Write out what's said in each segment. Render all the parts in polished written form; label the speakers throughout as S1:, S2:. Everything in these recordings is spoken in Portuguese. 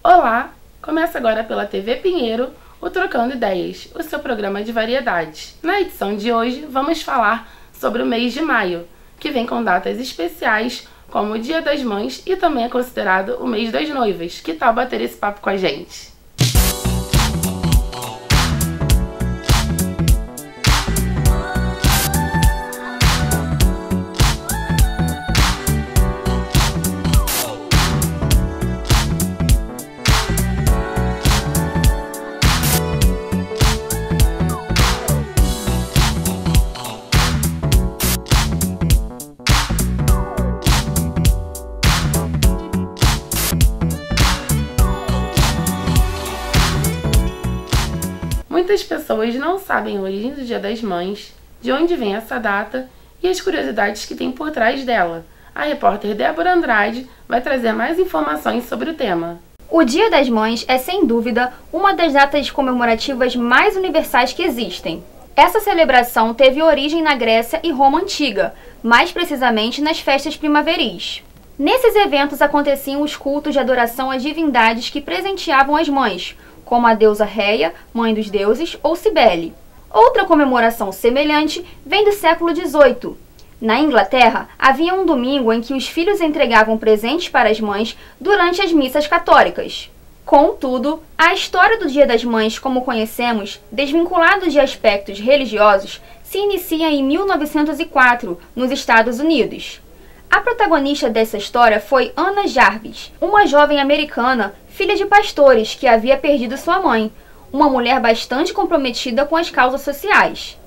S1: Olá! Começa agora pela TV Pinheiro o Trocando Ideias, o seu programa de variedades. Na edição de hoje vamos falar sobre o mês de maio, que vem com datas especiais como o Dia das Mães e também é considerado o mês das noivas. Que tal bater esse papo com a gente? Muitas pessoas não sabem a origem do Dia das Mães, de onde vem essa data e as curiosidades que tem por trás dela. A repórter Débora Andrade vai trazer mais informações sobre o tema.
S2: O Dia das Mães é, sem dúvida, uma das datas comemorativas mais universais que existem. Essa celebração teve origem na Grécia e Roma Antiga, mais precisamente nas festas primaveris. Nesses eventos aconteciam os cultos de adoração às divindades que presenteavam as mães, como a deusa Réia, mãe dos deuses, ou Cibele. Outra comemoração semelhante vem do século XVIII. Na Inglaterra, havia um domingo em que os filhos entregavam presentes para as mães durante as missas católicas. Contudo, a história do Dia das Mães, como conhecemos, desvinculado de aspectos religiosos, se inicia em 1904, nos Estados Unidos. A protagonista dessa história foi Anna Jarvis, uma jovem americana, filha de pastores, que havia perdido sua mãe, uma mulher bastante comprometida com as causas sociais.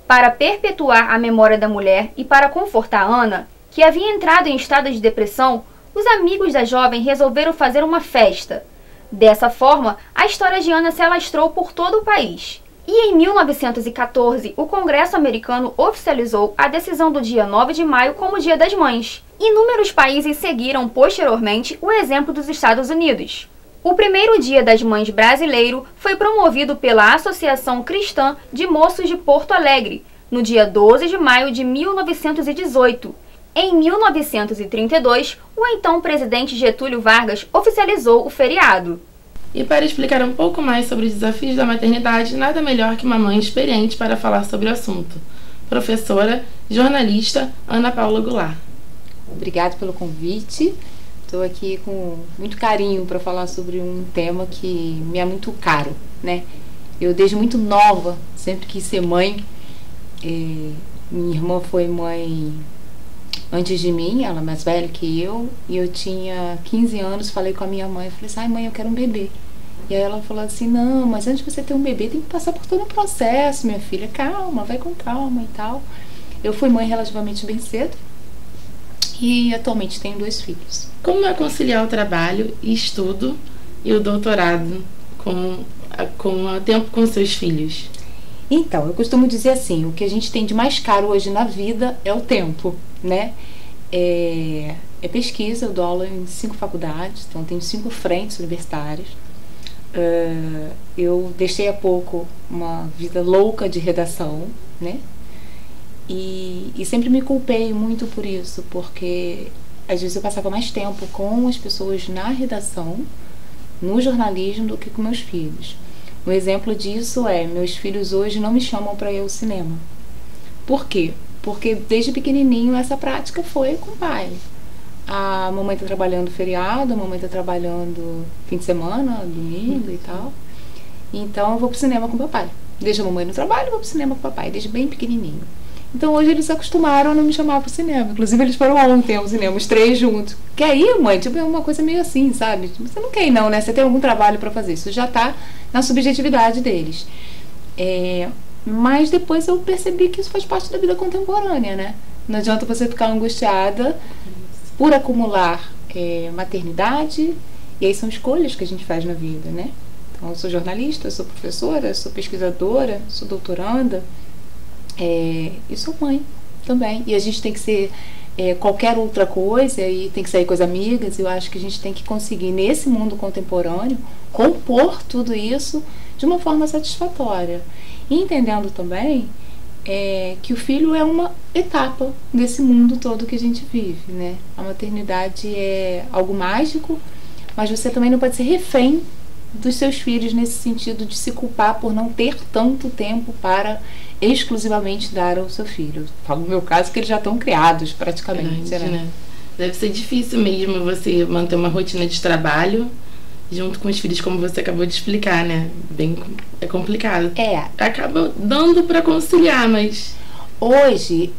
S2: Para perpetuar a memória da mulher e para confortar Anna, que havia entrado em estado de depressão, os amigos da jovem resolveram fazer uma festa. Dessa forma, a história de Anna se alastrou por todo o país. E em 1914, o Congresso americano oficializou a decisão do dia 9 de maio como Dia das Mães. Inúmeros países seguiram posteriormente o exemplo dos Estados Unidos. O primeiro Dia das Mães brasileiro foi promovido pela Associação Cristã de Moços de Porto Alegre, no dia 12 de maio de 1918. Em 1932, o então presidente Getúlio Vargas oficializou o feriado.
S1: E para explicar um pouco mais sobre os desafios da maternidade, nada melhor que uma mãe experiente para falar sobre o assunto. Professora, jornalista Ana Paula Goulart.
S3: Obrigada pelo convite. Estou aqui com muito carinho para falar sobre um tema que me é muito caro, né? Eu, desde muito nova, sempre quis ser mãe. Minha irmã foi mãe antes de mim, ela é mais velha que eu, e eu tinha 15 anos, falei com a minha mãe, falei assim, ai mãe, eu quero um bebê. E aí ela falou assim, não, mas antes de você ter um bebê tem que passar por todo um processo, minha filha, calma, vai com calma e tal. Eu fui mãe relativamente bem cedo e atualmente tenho 2 filhos.
S1: Como é conciliar o trabalho e estudo e o doutorado com o tempo com seus filhos?
S3: Então, eu costumo dizer assim, o que a gente tem de mais caro hoje na vida é o tempo, né? É pesquisa, eu dou aula em 5 faculdades, então tenho 5 frentes universitárias. Eu deixei há pouco uma vida louca de redação, né? E sempre me culpei muito por isso, porque às vezes eu passava mais tempo com as pessoas na redação, no jornalismo, do que com meus filhos. Um exemplo disso é, meus filhos hoje não me chamam para ir ao cinema. Por quê? Porque desde pequenininho essa prática foi com o pai. A mamãe está trabalhando feriado, a mamãe está trabalhando fim de semana, domingo e tal. Então eu vou pro cinema com o papai. Deixa a mamãe no trabalho, eu vou pro cinema com o papai, desde bem pequenininho. Então hoje eles se acostumaram a não me chamar pro cinema. Inclusive eles foram ontem ao cinema, os 3 juntos. Quer ir, mãe? Tipo, é uma coisa meio assim, sabe? Tipo, você não quer ir não, né? Você tem algum trabalho para fazer. Isso já tá na subjetividade deles. Mas depois eu percebi que isso faz parte da vida contemporânea, né? Não adianta você ficar angustiada por acumular maternidade. E aí são escolhas que a gente faz na vida, né? Então eu sou jornalista, eu sou professora, eu sou pesquisadora, sou doutoranda. E sou mãe também. E a gente tem que ser qualquer outra coisa, e tem que sair com as amigas. Eu acho que a gente tem que conseguir, nesse mundo contemporâneo, compor tudo isso de uma forma satisfatória. E entendendo também que o filho é uma etapa desse mundo todo que a gente vive, né? A maternidade é algo mágico, mas você também não pode ser refém dos seus filhos nesse sentido de se culpar por não ter tanto tempo para exclusivamente dar ao seu filho. Falo no meu caso que eles já estão criados praticamente, né?
S1: Deve ser difícil mesmo você manter uma rotina de trabalho junto com os filhos, como você acabou de explicar, né? É complicado. Acaba dando para conciliar, mas...
S3: Hoje,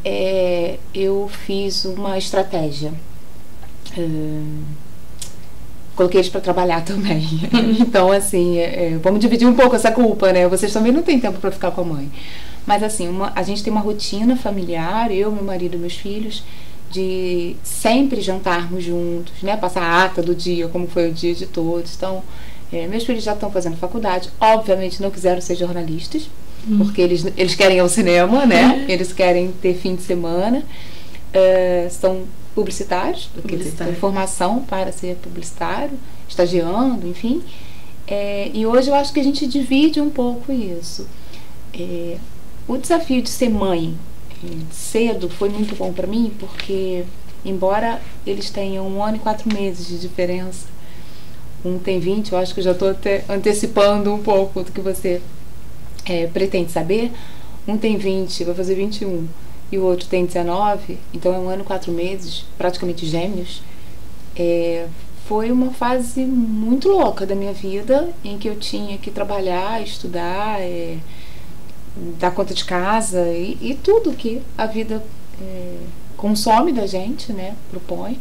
S3: eu fiz uma estratégia. Coloquei eles para trabalhar também. Então, assim, vamos dividir um pouco essa culpa, né? Vocês também não têm tempo para ficar com a mãe. Mas, assim, a gente tem uma rotina familiar, eu, meu marido e meus filhos, de sempre jantarmos juntos, né? Passar a ata do dia, como foi o dia de todos. Então, meus filhos já estão fazendo faculdade. Obviamente não quiseram ser jornalistas, porque eles querem ir ao cinema, né? Eles querem ter fim de semana. São publicitários, porque eles têm formação para ser publicitário, estagiando, enfim. E hoje eu acho que a gente divide um pouco isso. O desafio de ser mãe cedo foi muito bom para mim, porque embora eles tenham 1 ano e 4 meses de diferença, um tem 20, eu acho que eu já estou até antecipando um pouco do que você pretende saber. Um tem 20, vai fazer 21, e o outro tem 19, então é 1 ano e 4 meses, praticamente gêmeos. Foi uma fase muito louca da minha vida, em que eu tinha que trabalhar, estudar, dar conta de casa e tudo que a vida consome da gente, né, propõe.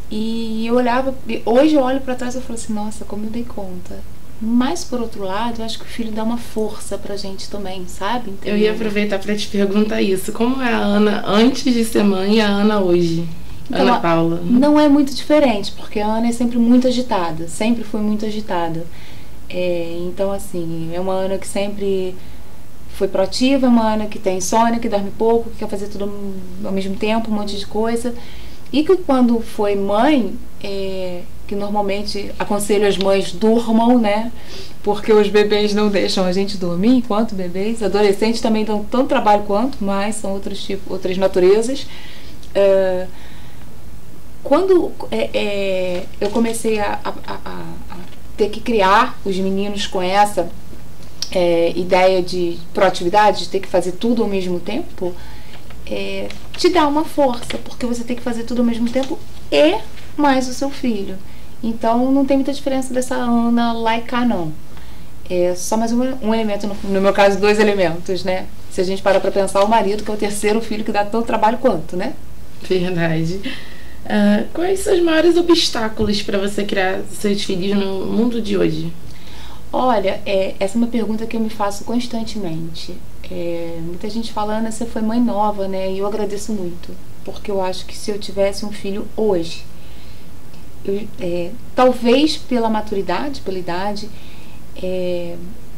S3: E eu olhava, hoje eu olho para trás e eu falo assim, nossa, como eu dei conta. Mas por outro lado, eu acho que o filho dá uma força pra gente também, sabe? Entendeu?
S1: Eu ia aproveitar para te perguntar isso, como é a Ana antes de ser mãe e a Ana hoje? Então, Ana Paula.
S3: Não é muito diferente, porque a Ana é sempre muito agitada, sempre foi muito agitada. Então, assim, é uma Ana que sempre foi proativa, é uma Ana que tem insônia, que dorme pouco, que quer fazer tudo ao mesmo tempo, um monte de coisa. E que quando foi mãe, que normalmente aconselho as mães durmam, né? Porque os bebês não deixam a gente dormir enquanto bebês. Adolescentes também dão tanto trabalho quanto, mas são outras naturezas. Quando eu comecei a ter que criar os meninos com essa ideia de proatividade, de ter que fazer tudo ao mesmo tempo, te dá uma força, porque você tem que fazer tudo ao mesmo tempo e mais o seu filho. Então não tem muita diferença dessa Ana lá e cá, não. É só mais um elemento, no meu caso 2 elementos, né? Se a gente parar para pensar, o marido, que é o terceiro filho, que dá tanto trabalho quanto, né?
S1: Verdade. Quais são os maiores obstáculos para você criar seus filhos no mundo de hoje?
S3: Olha, essa é uma pergunta que eu me faço constantemente. Muita gente falando, você foi mãe nova, né? E eu agradeço muito, porque eu acho que se eu tivesse um filho hoje, talvez pela maturidade, pela idade,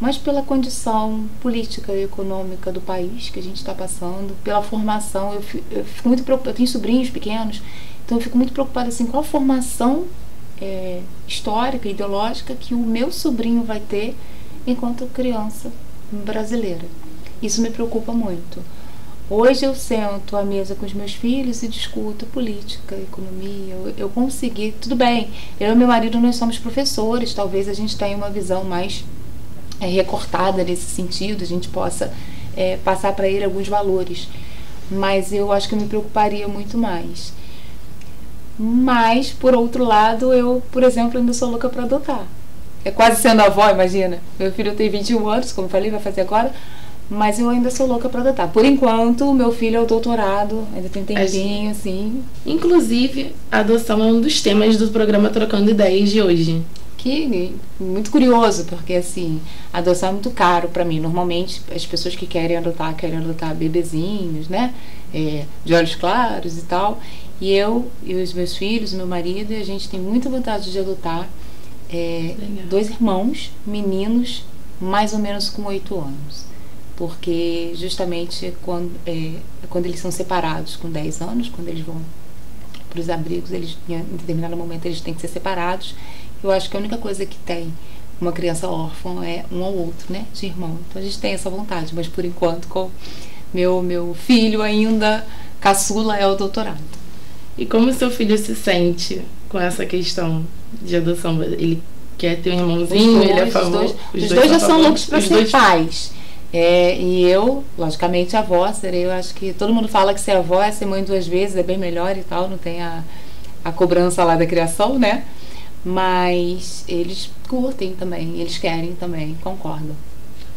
S3: mas pela condição política e econômica do país que a gente está passando, pela formação, eu fico muito preocupada. Eu tenho sobrinhos pequenos, então eu fico muito preocupada assim, qual a formação histórica, ideológica que o meu sobrinho vai ter enquanto criança brasileira. Isso me preocupa muito. Hoje eu sento à mesa com os meus filhos e discuto política, economia. Eu consegui, tudo bem, eu e meu marido nós somos professores, talvez a gente tenha uma visão mais recortada nesse sentido, a gente possa passar para ele alguns valores, mas eu acho que eu me preocuparia muito mais. Mas, por outro lado, eu, por exemplo, ainda sou louca para adotar. É quase sendo avó, imagina. Meu filho tem 21 anos, como eu falei, vai fazer agora, mas eu ainda sou louca para adotar. Por enquanto, meu filho é o doutorado, ainda tem tempinho, assim.
S1: Inclusive, a adoção é um dos temas do programa Trocando Ideias de hoje.
S3: Que muito curioso, porque assim, a adoção é muito caro para mim. Normalmente, as pessoas que querem adotar bebezinhos, né? De olhos claros e tal. E eu e os meus filhos, meu marido, e a gente tem muita vontade de adotar 2 irmãos, meninos, mais ou menos com 8 anos. Porque justamente quando eles são separados com 10 anos, quando eles vão para os abrigos, em determinado momento eles têm que ser separados. Eu acho que a única coisa que tem uma criança órfã é um ou outro, né, de irmão. Então a gente tem essa vontade, mas por enquanto com meu filho ainda caçula é o doutorado.
S1: E como seu filho se sente com essa questão? de adoção? Ele quer ter um irmãozinho, ele é a favor?
S3: Os dois já são loucos para ser pais. E eu, logicamente, avó, eu acho que todo mundo fala que ser avó é ser mãe 2 vezes, é bem melhor e tal, não tem a cobrança lá da criação, né? Mas eles curtem também, eles querem também, concordo.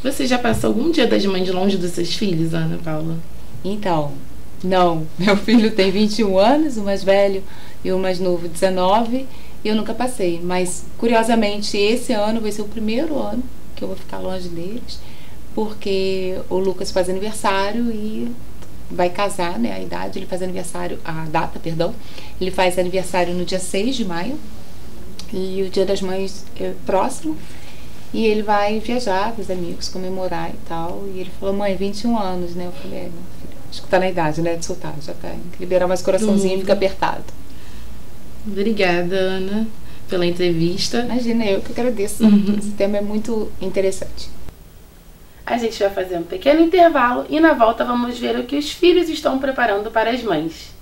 S1: Você já passou algum dia das mães longe dos seus filhos, Ana Paula?
S3: Então, não. Meu filho tem 21 anos, o mais velho, e o mais novo 19, e eu nunca passei. Mas, curiosamente, esse ano vai ser o primeiro ano que eu vou ficar longe deles, porque o Lucas faz aniversário e vai casar, né, a data, ele faz aniversário no dia 6 de maio, e o Dia das Mães é próximo, e ele vai viajar com os amigos, comemorar e tal, e ele falou, mãe, 21 anos, né, eu falei, meu filho, acho que tá na idade, né, de soltar, já tá, liberar mais coraçãozinho e fica apertado.
S1: Obrigada, Ana, pela entrevista.
S3: Imagina, eu que agradeço, esse tema é muito interessante.
S1: A gente vai fazer um pequeno intervalo e na volta vamos ver o que os filhos estão preparando para as mães.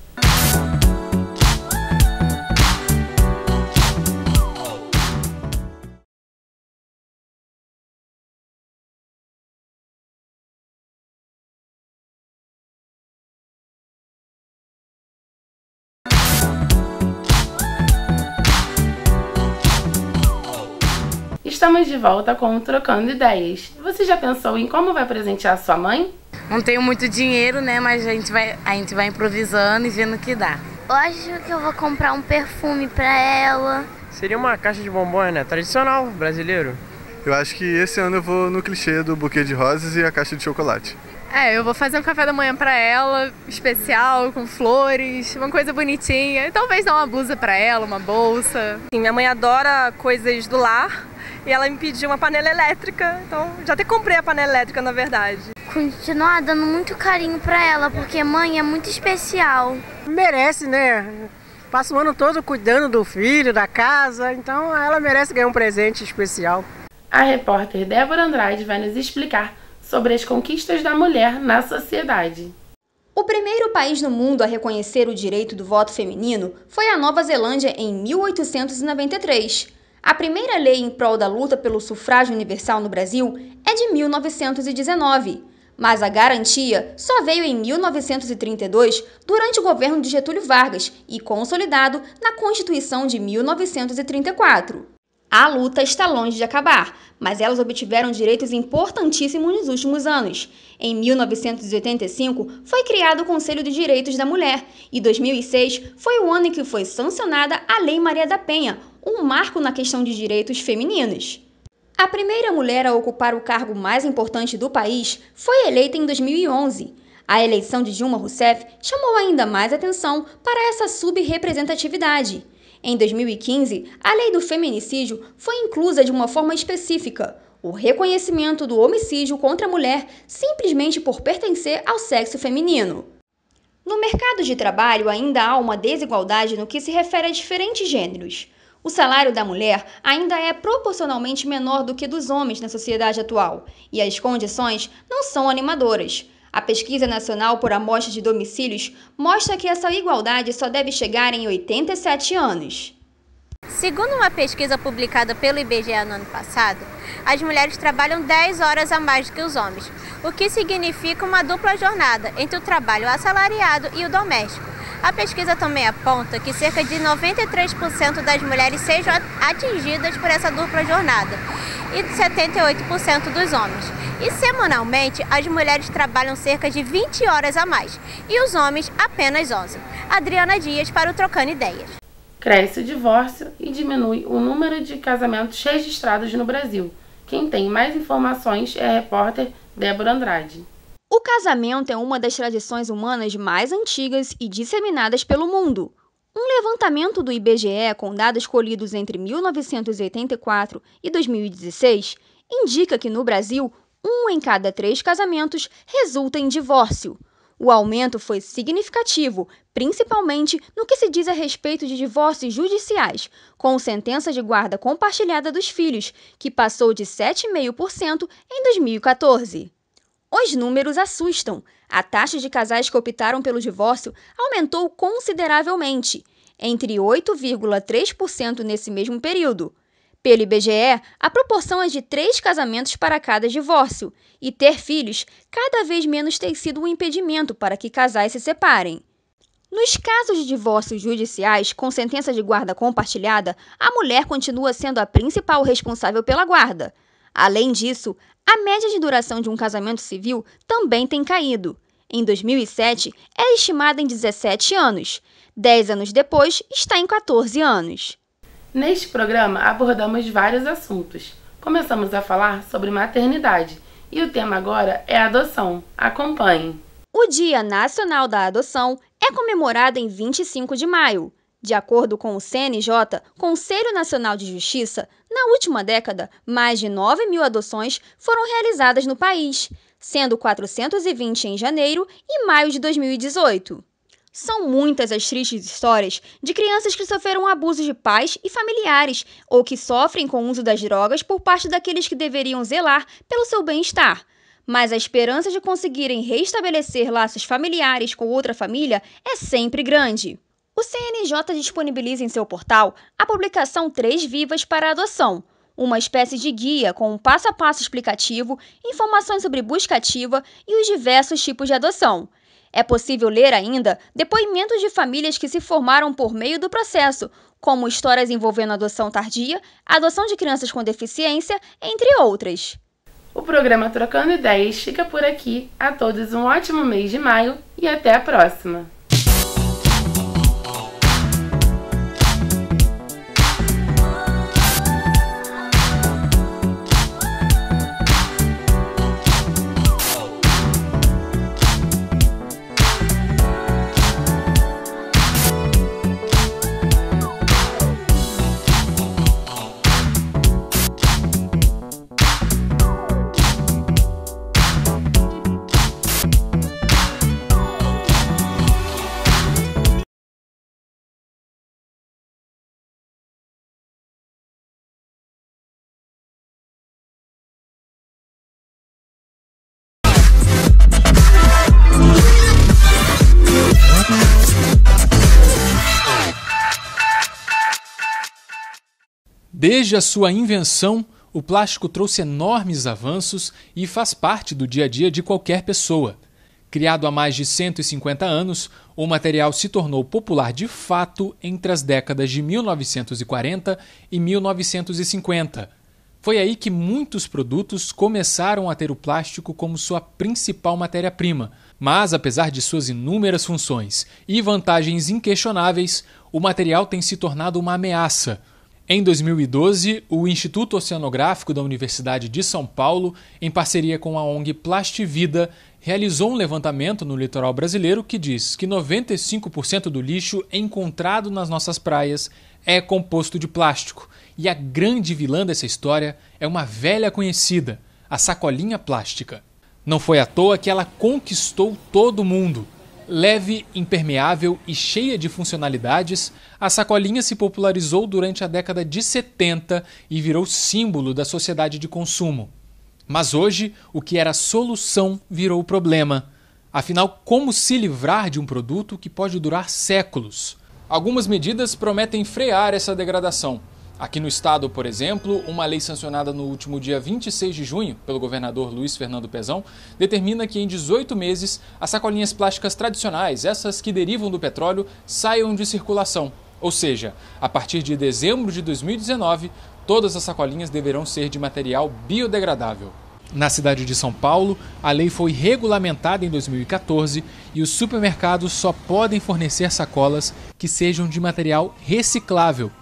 S1: Estamos de volta com o Trocando Ideias. Você já pensou em como vai presentear sua mãe?
S4: Não tenho muito dinheiro, né? Mas a gente vai improvisando e vendo o que dá.
S5: Eu acho que eu vou comprar um perfume pra ela.
S6: Seria uma caixa de bombom, né? Tradicional, brasileiro.
S7: Eu acho que esse ano eu vou no clichê do buquê de rosas e a caixa de chocolate.
S8: Eu vou fazer um café da manhã pra ela, especial, com flores, uma coisa bonitinha. E talvez dar uma blusa pra ela, uma bolsa.
S9: Minha mãe adora coisas do lar e ela me pediu uma panela elétrica. Então, já até comprei a panela elétrica, na verdade.
S5: Continuar dando muito carinho pra ela, porque mãe é muito especial.
S10: Merece, né? Passa o ano todo cuidando do filho, da casa, então ela merece ganhar um presente especial.
S1: A repórter Débora Andrade vai nos explicar sobre as conquistas da mulher na sociedade.
S2: O primeiro país no mundo a reconhecer o direito do voto feminino foi a Nova Zelândia em 1893. A primeira lei em prol da luta pelo sufrágio universal no Brasil é de 1919, mas a garantia só veio em 1932 durante o governo de Getúlio Vargas e consolidado na Constituição de 1934. A luta está longe de acabar, mas elas obtiveram direitos importantíssimos nos últimos anos. Em 1985, foi criado o Conselho de Direitos da Mulher e 2006 foi o ano em que foi sancionada a Lei Maria da Penha, um marco na questão de direitos femininos. A primeira mulher a ocupar o cargo mais importante do país foi eleita em 2011. A eleição de Dilma Rousseff chamou ainda mais atenção para essa subrepresentatividade. Em 2015, a lei do feminicídio foi inclusa de uma forma específica, o reconhecimento do homicídio contra a mulher simplesmente por pertencer ao sexo feminino. No mercado de trabalho ainda há uma desigualdade no que se refere a diferentes gêneros. O salário da mulher ainda é proporcionalmente menor do que dos homens na sociedade atual, e as condições não são animadoras. A Pesquisa Nacional por Amostra de Domicílios mostra que essa igualdade só deve chegar em 87 anos.
S11: Segundo uma pesquisa publicada pelo IBGE no ano passado, as mulheres trabalham 10 horas a mais do que os homens, o que significa uma dupla jornada entre o trabalho assalariado e o doméstico. A pesquisa também aponta que cerca de 93% das mulheres sejam atingidas por essa dupla jornada e 78% dos homens. E semanalmente, as mulheres trabalham cerca de 20 horas a mais e os homens apenas 11. Adriana Dias para o Trocando Ideias.
S1: Cresce o divórcio e diminui o número de casamentos registrados no Brasil. Quem tem mais informações é a repórter Débora Andrade.
S2: O casamento é uma das tradições humanas mais antigas e disseminadas pelo mundo. Um levantamento do IBGE com dados colhidos entre 1984 e 2016 indica que no Brasil, 1 em cada 3 casamentos resulta em divórcio. O aumento foi significativo, principalmente no que se diz a respeito de divórcios judiciais, com sentença de guarda compartilhada dos filhos, que passou de 7,5% em 2014. Os números assustam. A taxa de casais que optaram pelo divórcio aumentou consideravelmente. entre 8,3% nesse mesmo período. Pelo IBGE, a proporção é de 3 casamentos para cada divórcio, e ter filhos cada vez menos tem sido um impedimento para que casais se separem. Nos casos de divórcios judiciais com sentença de guarda compartilhada, a mulher continua sendo a principal responsável pela guarda. Além disso, a média de duração de um casamento civil também tem caído. Em 2007, era estimada em 17 anos. 10 anos depois, está em 14 anos.
S1: Neste programa, abordamos vários assuntos. Começamos a falar sobre maternidade e o tema agora é adoção. Acompanhe.
S2: O Dia Nacional da Adoção é comemorado em 25 de maio. De acordo com o CNJ, Conselho Nacional de Justiça, na última década, mais de 9.000 adoções foram realizadas no país, sendo 420 em janeiro e maio de 2018. São muitas as tristes histórias de crianças que sofreram abusos de pais e familiares ou que sofrem com o uso das drogas por parte daqueles que deveriam zelar pelo seu bem-estar. Mas a esperança de conseguirem restabelecer laços familiares com outra família é sempre grande. O CNJ disponibiliza em seu portal a publicação 3 Vivas para a Adoção, uma espécie de guia com um passo a passo explicativo, informações sobre busca ativa e os diversos tipos de adoção. É possível ler ainda depoimentos de famílias que se formaram por meio do processo, como histórias envolvendo adoção tardia, adoção de crianças com deficiência, entre outras.
S1: O programa Trocando Ideias fica por aqui. A todos um ótimo mês de maio e até a próxima!
S12: Desde a sua invenção, o plástico trouxe enormes avanços e faz parte do dia a dia de qualquer pessoa. Criado há mais de 150 anos, o material se tornou popular de fato entre as décadas de 1940 e 1950. Foi aí que muitos produtos começaram a ter o plástico como sua principal matéria-prima. Mas, apesar de suas inúmeras funções e vantagens inquestionáveis, o material tem se tornado uma ameaça. Em 2012, o Instituto Oceanográfico da Universidade de São Paulo, em parceria com a ONG Plastivida, realizou um levantamento no litoral brasileiro que diz que 95% do lixo encontrado nas nossas praias é composto de plástico. E a grande vilã dessa história é uma velha conhecida, a sacolinha plástica. Não foi à toa que ela conquistou todo mundo. Leve, impermeável e cheia de funcionalidades, a sacolinha se popularizou durante a década de 70 e virou símbolo da sociedade de consumo. Mas hoje, o que era solução virou problema. Afinal, como se livrar de um produto que pode durar séculos? Algumas medidas prometem frear essa degradação. Aqui no estado, por exemplo, uma lei sancionada no último dia 26 de junho pelo governador Luiz Fernando Pezão determina que em 18 meses as sacolinhas plásticas tradicionais, essas que derivam do petróleo, saiam de circulação. Ou seja, a partir de dezembro de 2019, todas as sacolinhas deverão ser de material biodegradável. Na cidade de São Paulo, a lei foi regulamentada em 2014 e os supermercados só podem fornecer sacolas que sejam de material reciclável.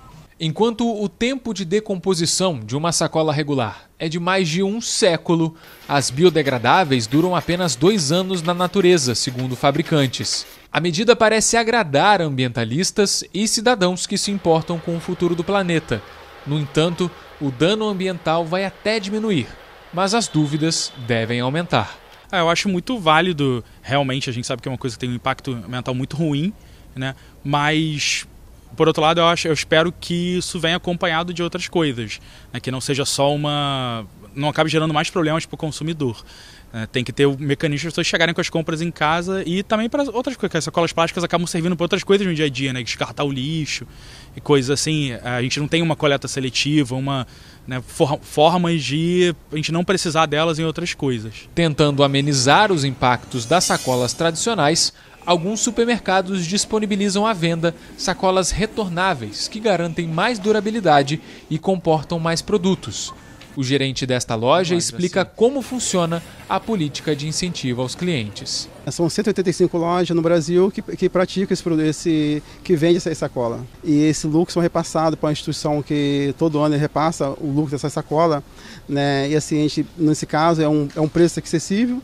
S12: Enquanto o tempo de decomposição de uma sacola regular é de mais de 1 século, as biodegradáveis duram apenas 2 anos na natureza, segundo fabricantes. A medida parece agradar ambientalistas e cidadãos que se importam com o futuro do planeta. No entanto, o dano ambiental vai até diminuir, mas as dúvidas devem aumentar.
S13: Eu acho muito válido, realmente a gente sabe que é uma coisa que tem um impacto ambiental muito ruim, né? Mas... por outro lado, eu espero que isso venha acompanhado de outras coisas, né? Que não seja só não acabe gerando mais problemas para o consumidor. Tem que ter o mecanismo de pessoas chegarem com as compras em casa e também para outras coisas, que as sacolas plásticas acabam servindo para outras coisas no dia a dia, né? Descartar o lixo e coisas assim. A gente não tem uma coleta seletiva, formas de a gente não precisar delas em outras coisas.
S12: Tentando amenizar os impactos das sacolas tradicionais, alguns supermercados disponibilizam à venda sacolas retornáveis que garantem mais durabilidade e comportam mais produtos. O gerente desta loja explica como funciona a política de incentivo aos clientes.
S14: São 185 lojas no Brasil que praticam que vende essa sacola. E esse lucro são repassado para uma instituição que todo ano repassa o lucro dessa sacola, né? E assim, nesse caso é um preço acessível,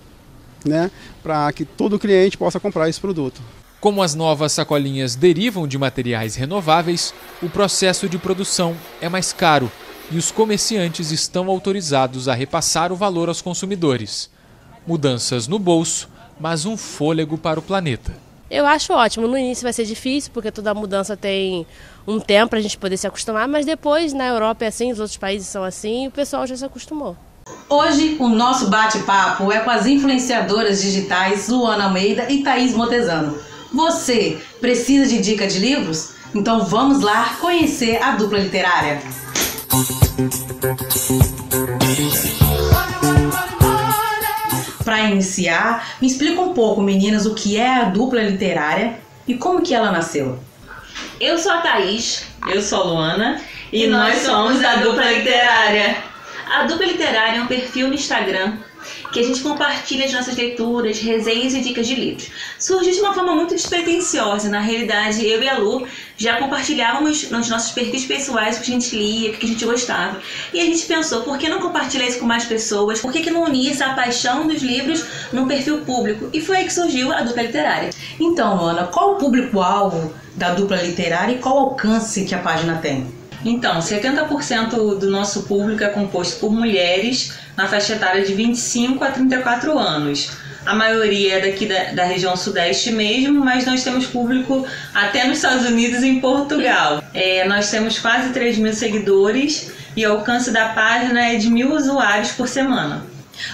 S14: né? Para que todo cliente possa comprar esse produto.
S12: Como as novas sacolinhas derivam de materiais renováveis, o processo de produção é mais caro e os comerciantes estão autorizados a repassar o valor aos consumidores. Mudanças no bolso, mas um fôlego para o planeta.
S15: Eu acho ótimo. No início vai ser difícil, porque toda mudança tem um tempo para a gente poder se acostumar, mas depois na Europa é assim, os outros países são assim, e o pessoal já se acostumou.
S16: Hoje o nosso bate-papo é com as influenciadoras digitais Luana Almeida e Thaís Montezano. Você precisa de dica de livros? Então vamos lá conhecer a dupla literária. Para iniciar, me explica um pouco, meninas, o que é a dupla literária e como que ela nasceu.
S17: Eu sou a Thaís, eu sou a Luana e nós somos a dupla literária. A dupla literária é um perfil no Instagram que a gente compartilha as nossas leituras, resenhas e dicas de livros. Surgiu de uma forma muito despretensiosa. Na realidade, eu e a Lu já compartilhávamos nos nossos perfis pessoais o que a gente lia, o que a gente gostava. E a gente pensou, por que não compartilhar isso com mais pessoas? Por que não unir essa paixão dos livros num perfil público? E foi aí que surgiu a dupla literária.
S16: Então, Luana, qual o público-alvo da dupla literária e qual o alcance que a página tem?
S17: Então, 70% do nosso público é composto por mulheres na faixa etária de 25 a 34 anos. A maioria é daqui da região sudeste mesmo, mas nós temos público até nos Estados Unidos e em Portugal. Nós temos quase 3 mil seguidores e o alcance da página é de 1.000 usuários por semana.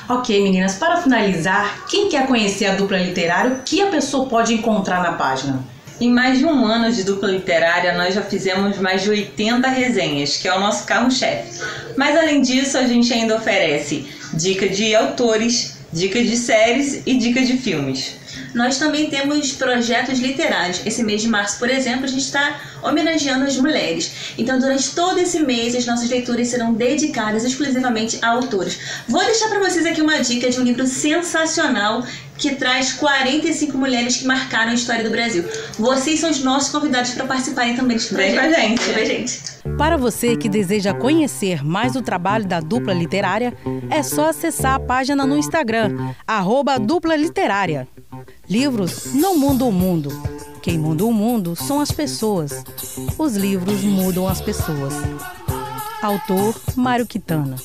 S16: Ok, meninas, para finalizar, quem quer conhecer a dupla literária, o que a pessoa pode encontrar na página?
S17: Em mais de um ano de dupla literária, nós já fizemos mais de 80 resenhas, que é o nosso carro-chefe. Mas além disso, a gente ainda oferece dica de autores, dicas de séries e dicas de filmes.
S18: Nós também temos projetos literários. Esse mês de março, por exemplo, a gente está homenageando as mulheres. Então, durante todo esse mês, as nossas leituras serão dedicadas exclusivamente a autores. Vou deixar para vocês aqui uma dica de um livro sensacional que traz 45 mulheres que marcaram a história do Brasil. Vocês são os nossos convidados para participarem também desse projeto.
S17: Vem com a gente.
S18: Vem com a gente.
S19: Para você que deseja conhecer mais o trabalho da dupla literária, é só acessar a página no Instagram, @duplaliteraria. Livros não mudam o mundo. Quem muda o mundo são as pessoas. Os livros mudam as pessoas. Autor Mário Quintana.